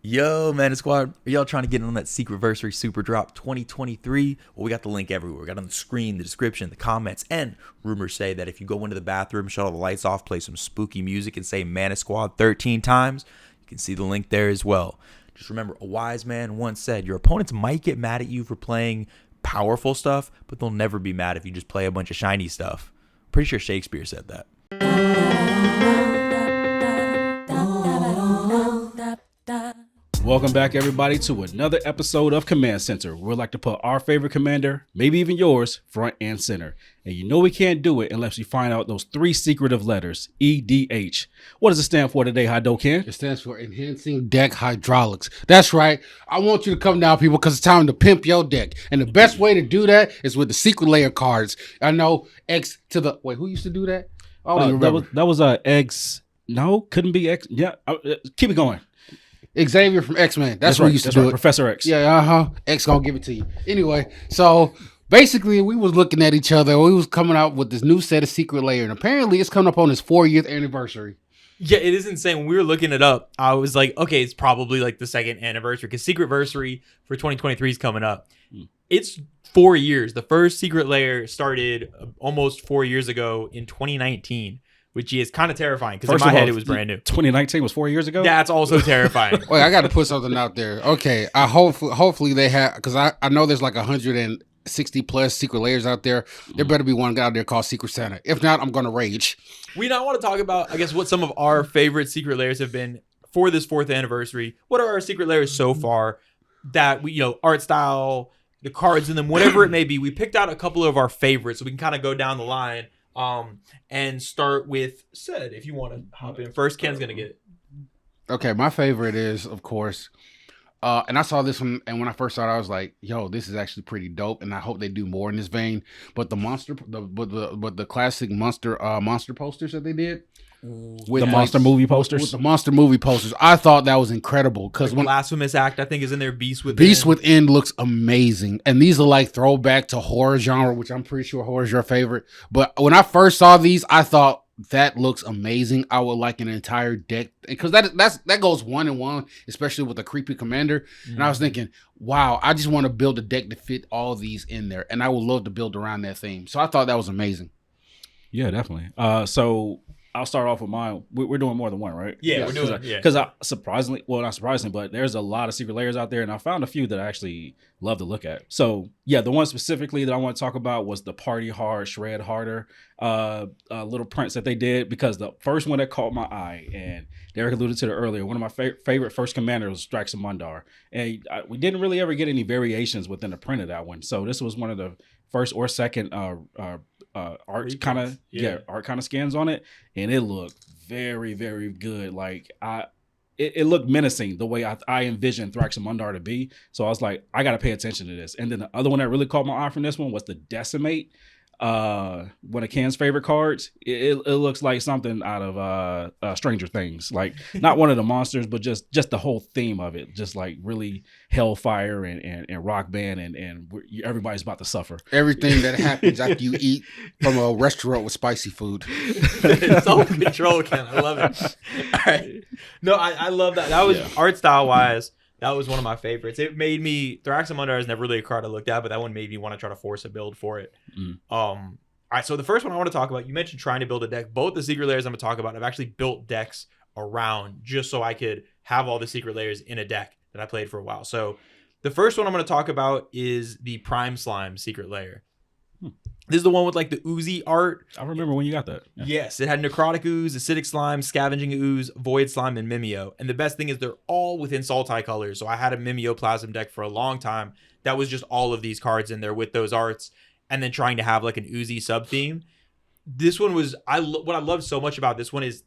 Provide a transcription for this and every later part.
Yo, man, squad. Are y'all trying to get in on that Secretversary Super Drop 2023? Well, we got the link everywhere. We got it on the screen, the description, the comments, and rumors say that if you go into the bathroom, shut all the lights off, play some spooky music, and say Mana Squad 13 times, you can see the link there as well. Just remember, a wise man once said, your opponents might get mad at you for playing powerful stuff, but they'll never be mad if you just play a bunch of shiny stuff. Pretty sure Shakespeare said that. Welcome back, everybody, to another episode of Command Center. We'd like to put our favorite commander, maybe even yours, front and center. And you know we can't do it unless we find out those three secretive letters, EDH. What does it stand for today, Hadoken? It stands for Enhancing Deck Hydraulics. That's right. I want you to come down, people, because it's time to pimp your deck. And the best way to do that is with the Secret Lair cards. I know X to the... Wait, who used to do that? That was X... No, couldn't be X. Yeah, keep it going. Xavier from X-Men. That's what right, used to do it. Professor X. Yeah, X gonna give it to you. Anyway, so basically we was looking at each other. We was coming out with this new set of Secret Lair, and apparently it's coming up on its 4-year anniversary. Yeah, it is insane. When we were looking it up, I was like, okay, it's probably like the second anniversary because Secretversary for 2023 is coming up. It's 4 years. The first Secret Lair started almost 4 years ago in 2019. Which is kind of terrifying because in my head it was brand new. 2019 was 4 years ago? That's also terrifying. Wait, I got to put something out there. Okay, I hopefully they have, because I know there's like 160 plus Secret Lairs out there. There better be one out there called Secret Santa. If not, I'm gonna rage. We now want to talk about, I guess, what some of our favorite Secret Lairs have been for this 4th anniversary. What are our Secret Lairs so far that we, art style, the cards in them, whatever it may be. We picked out a couple of our favorites so we can kind of go down the line. And start with Sid, if you want to hop in first. Ken's gonna get it. Okay, my favorite is, of course, and I saw this one, and when I first saw it, I was like, "Yo, this is actually pretty dope," and I hope they do more in this vein. But the classic monster posters that they did. With the monster movie posters? With the monster movie posters. I thought that was incredible. Because when Blasphemous Act, I think, is in there. Beast Within looks amazing. And these are like throwback to horror genre, which I'm pretty sure horror is your favorite. But when I first saw these, I thought that looks amazing. I would like an entire deck. Because that goes 1-in-1, especially with a creepy commander. Mm-hmm. And I was thinking, wow, I just want to build a deck to fit all these in there. And I would love to build around that theme. So I thought that was amazing. Yeah, definitely. So I'll start off with mine. We're doing more than one, right? Yeah, we're doing it. Because not surprisingly, but there's a lot of Secret Lairs out there, and I found a few that I actually love to look at. So, yeah, the one specifically that I want to talk about was the Party Hard, Shred Harder little prints that they did, because the first one that caught my eye, and Derek alluded to it earlier, one of my favorite first commanders was Straxamundar. And we didn't really ever get any variations within the print of that one. So this was one of the first or second art kind of scans on it, and it looked very, very good. Like it looked menacing the way I envisioned Thraxamundar to be. So I was like, I got to pay attention to this. And then the other one that really caught my eye from this one was the Decimate. One of Ken's favorite cards. It looks like something out of Stranger Things, like not one of the monsters, but just the whole theme of it, just like really hellfire and rock band, and everybody's about to suffer. Everything that happens after you eat from a restaurant with spicy food. It's all control, Ken. I love it. All right. No, I love that. That was art style wise. That was one of my favorites. It made me... Thraxamundar is never really a card I looked at, but that one made me want to try to force a build for it. All right, so the first one I want to talk about, you mentioned trying to build a deck. Both the Secret Lairs I'm going to talk about, I've actually built decks around just so I could have all the Secret Lairs in a deck that I played for a while. So the first one I'm going to talk about is the Prime Slime Secret Lair. This is the one with like the oozy art. I remember when you got that. Yeah. Yes, it had Necrotic Ooze, Acidic Slime, Scavenging Ooze, Void Slime, and Mimeo. And the best thing is they're all within Sultai colors. So I had a Mimeoplasm deck for a long time. That was just all of these cards in there with those arts. And then trying to have like an oozy sub-theme. This one was... what I loved so much about this one is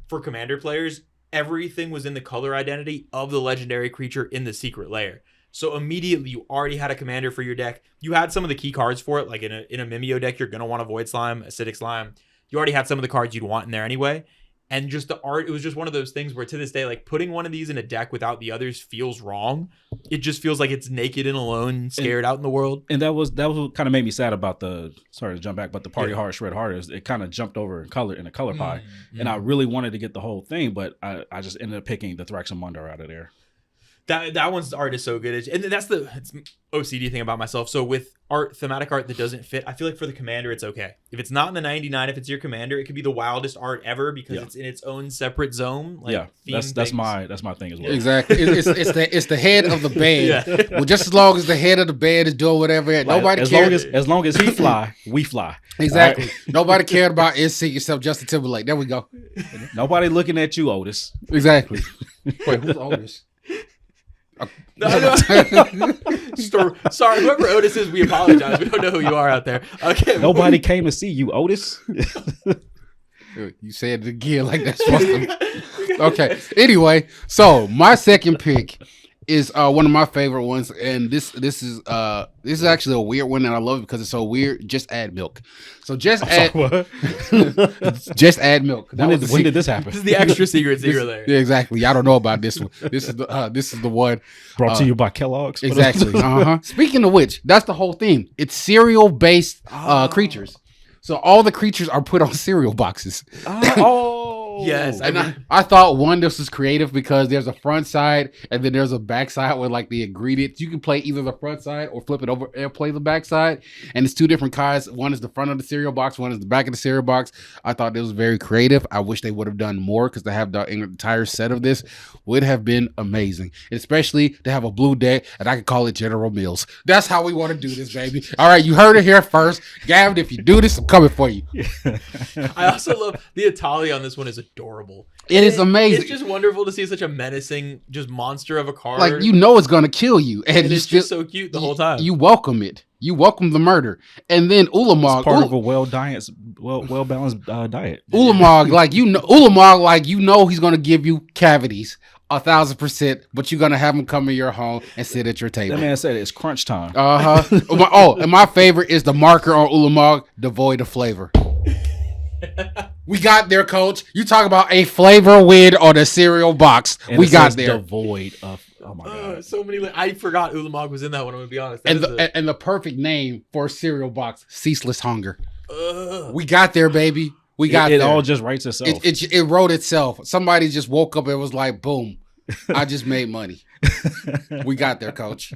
for Commander players, everything was in the color identity of the legendary creature in the Secret Lair. So immediately you already had a commander for your deck. You had some of the key cards for it, like in a Mimeo deck, you're going to want a Void Slime, Acidic Slime. You already had some of the cards you'd want in there anyway. And just the art, it was just one of those things where to this day, like putting one of these in a deck without the others feels wrong. It just feels like it's naked and alone, scared out in the world. And that was what kind of made me sad about sorry to jump back, but the Party Hard, Shred Harder, it kind of jumped over in a color pie. And I really wanted to get the whole thing, but I just ended up picking the Thraxamundar out of there. That one's art is so good, and that's the OCD thing about myself. So with thematic art that doesn't fit, I feel like for the commander it's okay. If it's not in the 99, if it's your commander, it could be the wildest art ever because it's in its own separate zone. Like that's my thing as well. Exactly. It's the head of the bed. Well, just as long as the head of the bed is doing whatever, nobody cares. As long as he fly, we fly. Exactly. Right? Nobody cared about NSYNC except Justin Timberlake. There we go. Nobody looking at you, Otis. Exactly. Wait, who's Otis? No. Sorry, whoever Otis is, we apologize. We don't know who you are out there. Okay. Nobody came to see you, Otis. You said it again like that's supposed to. Okay. Anyway, so my second pick is one of my favorite ones, and this is actually a weird one, and I love it because it's so weird. Just add milk. So just add milk. When did this happen? This is the extra secret layer. Yeah, exactly. I don't know about this one. This is the one brought to you by Kellogg's. Exactly. Speaking of which, that's the whole theme. It's cereal based creatures. So all the creatures are put on cereal boxes. Yes. And I thought this was creative because there's a front side and then there's a back side with like the ingredients. You can play either the front side or flip it over and play the back side. And it's two different kinds. One is the front of the cereal box. One is the back of the cereal box. I thought this was very creative. I wish they would have done more because to have the entire set of this would have been amazing. Especially to have a blue deck and I could call it General Mills. That's how we want to do this, baby. All right, you heard it here first. Gavin, if you do this, I'm coming for you. I also love the Atali on this one is adorable. It is amazing. It's just wonderful to see such a menacing just monster of a card. Like it's gonna kill you, and it's just so cute the whole time. You welcome it. You welcome the murder, and then Ulamog, part of a well balanced diet. Ulamog, he's gonna give you cavities 1,000%, but you're gonna have him come in your home and sit at your table. That man said it's crunch time. And my favorite is the marker on Ulamog, devoid of flavor. We got there, coach. You talk about a flavor win on a cereal box. And we got there. Devoid of. Oh my god! So many. I forgot Ulamog was in that one. I'm gonna be honest. And the perfect name for a cereal box: Ceaseless Hunger. We got there, baby. We got it there. all just writes itself. It wrote itself. Somebody just woke up and was like, "Boom, I just made money." We got there, coach.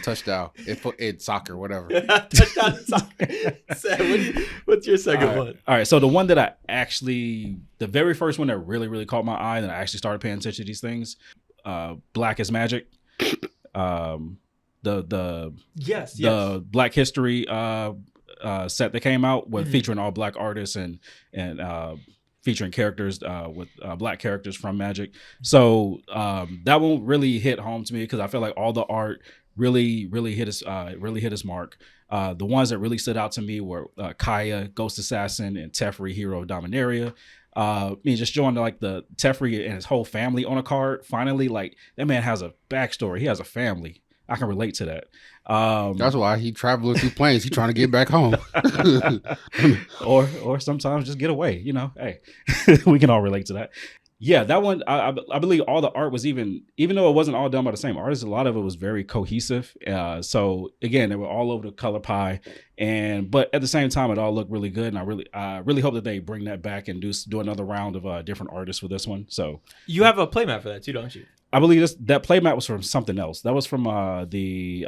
Touchdown in soccer, whatever. Touchdown in soccer. What's your second one? All right, so the one that the very first one that really, really caught my eye, and I actually started paying attention to these things, Black is Magic. The Black History set that came out with featuring all Black artists and featuring characters with Black characters from Magic. So that one really hit home to me because I feel like all the art really hit his mark. The ones that really stood out to me were Kaya, Ghost Assassin, and Teferi, Hero of Dominaria. Just showing like the Teferi and his whole family on a card. Finally, like that man has a backstory. He has a family. I can relate to that. That's why he traveling through planes. He's trying to get back home. or sometimes just get away. Hey, we can all relate to that. Yeah, that one, I believe all the art was even though it wasn't all done by the same artist, a lot of it was very cohesive. So again, they were all over the color pie, but at the same time, it all looked really good. And I really hope that they bring that back and do another round of different artists for this one. So you have a playmat for that too, don't you? I believe that playmat was from something else. That was from the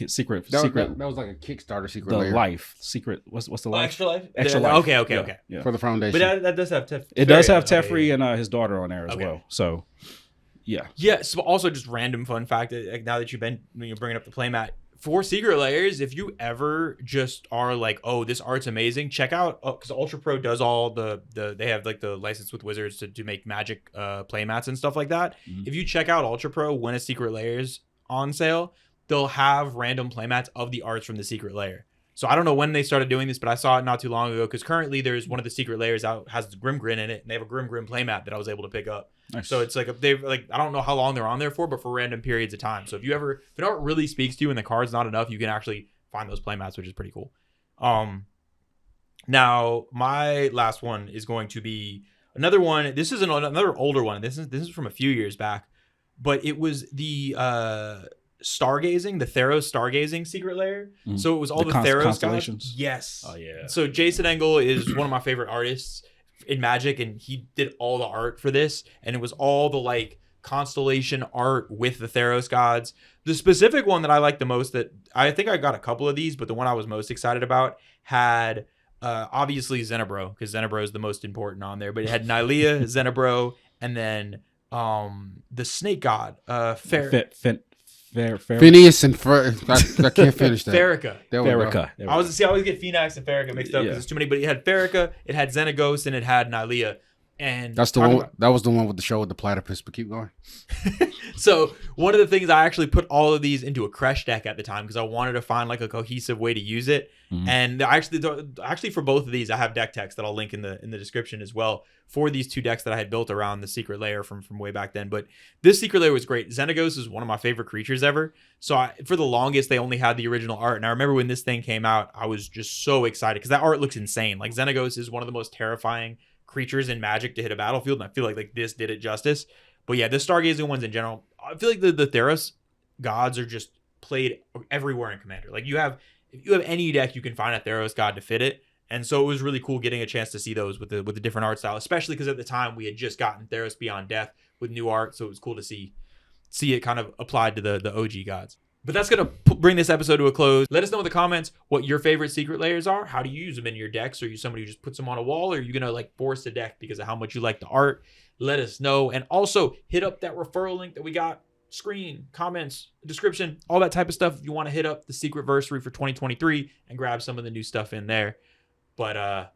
secret. That was like a Kickstarter secret. The layer. Life secret. What's the life? Extra life. Extra life. Okay. Yeah. For the foundation. But that does have Teferi. It does have Teferi and his daughter on there as well. So yeah. Yeah. So also just random fun fact. Now that when you're bringing up the playmat for Secret Lairs, if you ever just are like, oh, this art's amazing, check out because Ultra Pro does all they have like the license with Wizards to make Magic playmats and stuff like that. Mm-hmm. If you check out Ultra Pro when a Secret Lairs on sale, they'll have random playmats of the arts from the Secret Lair. So I don't know when they started doing this, but I saw it not too long ago because currently there's one of the Secret Lairs out has the Grim Grin in it, and they have a Grim Grin playmat that I was able to pick up. Nice. So it's like I don't know how long they're on there for, but for random periods of time. So if an art really speaks to you and the card's not enough, you can actually find those playmats, which is pretty cool. Now my last one is going to be another one. This is another older one. This is from a few years back, but it was the stargazing, the Theros stargazing Secret Lair. Mm. So it was all the Theros constellations. Yes. Oh yeah. So Jason Engel is one of my favorite artists in Magic, and he did all the art for this, and it was all the like constellation art with the Theros gods. The specific one that I like the most, that I think I got a couple of these, but the one I was most excited about had obviously Zenobro, because Zenobro is the most important on there, but it had Nylea, Zenobro, and then the snake god, Phineas and I can't finish that. Farrakha. Farrakha. I always get Phoenix and Farrakha mixed up because it's too many, but it had Farrakha, it had Xenagos, and it had Nylea. And that's the one. That was the one with the show with the platypus. But keep going. So one of the things, I actually put all of these into a Kresh deck at the time because I wanted to find like a cohesive way to use it. Mm-hmm. And actually for both of these, I have deck text that I'll link in the description as well for these two decks that I had built around the Secret Lair from way back then. But this Secret Lair was great. Xenagos is one of my favorite creatures ever. So for the longest, they only had the original art. And I remember when this thing came out, I was just so excited because that art looks insane. Like Xenagos is one of the most terrifying creatures in Magic to hit a battlefield, and I feel like this did it justice. But yeah, the Stargazing ones in general, I feel like the Theros gods are just played everywhere in Commander. Like if you have any deck, you can find a Theros god to fit it. And so it was really cool getting a chance to see those with the different art style, especially because at the time we had just gotten Theros Beyond Death with new art, so it was cool to see it kind of applied to the OG gods. But that's going to bring this episode to a close. Let us know in the comments what your favorite Secret Lairs are. How do you use them in your decks? Are you somebody who just puts them on a wall? Or are you going to like force a deck because of how much you like the art? Let us know. And also hit up that referral link that we got. Screen, comments, description, all that type of stuff. If you want to hit up the Secretversary for 2023 and grab some of the new stuff in there. But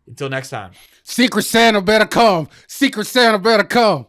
until next time. Secret Santa better come. Secret Santa better come.